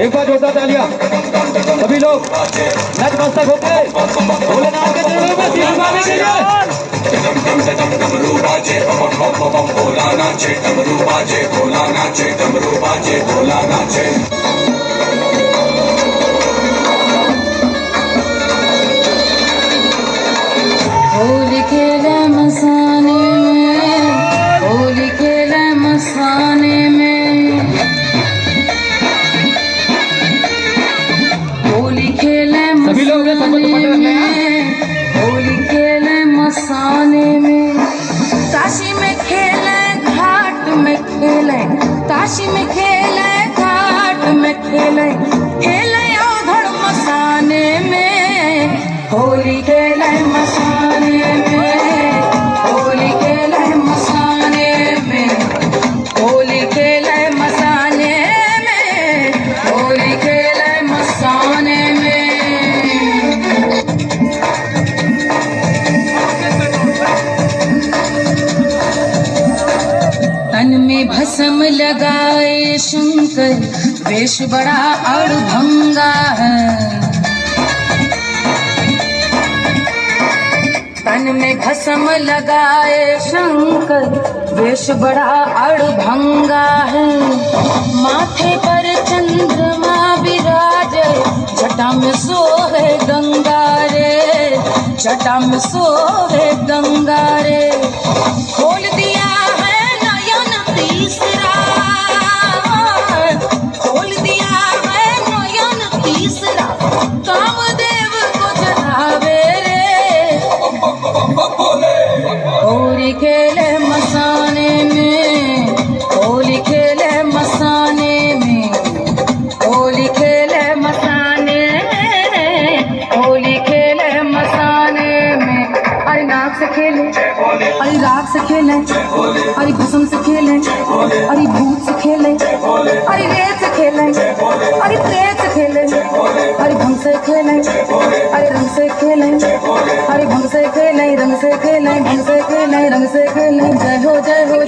एक बार जोरदार तालियां सभी लोग नतमस्तक होके भोलेनाथ के चरणों में सिर झुकाने के लिए। डमरू बाजे भोला नाचे, डमरू बाजे भोला नाचे, डमरू बाजे भोला नाचे। होली खेले मसाने में, होली खेले मसाने में, होली खेले मसाने में, होली खेले मसाने में। काशी में खेले घाट में खेले, काशी में खेले घाट में खेले, खेले औधड़ मसाने में, होली खेले मसाने में, होली खेले मसाने में, होली खेले मसाने में, होली खेले मसाने में। तन में भस्म लगाए शंकर, वेश बड़ा अड़भंगा है। तन में भस्म लगाए शंकर, वेश बड़ा अड़भंगा है। माथे पर चंद्रमा विराजे, जटा में सोहे गंगा रे, जटा में सोहे गंगा रे। खोल दिया है नयन तीसरा, खोल दिया है नयन तीसरा, कामदेव को जगावे रे। होली खेले मसाने में, होली खेले मसाने में, होली खेले मसाने में, होली खेले मसाने में। अरे नाक से खेले, अरे राग से खेले, अरे भस्म से खेले, अरे भूत से खेले, अरे रेत से खेले, अरे प्रेत से खेले, अरे भंग से खेले, अरे रंग से खेले, अरे भंग से खेले, रंग से खेले, भंग से खेले, रंग से खेले। जय हो जय हो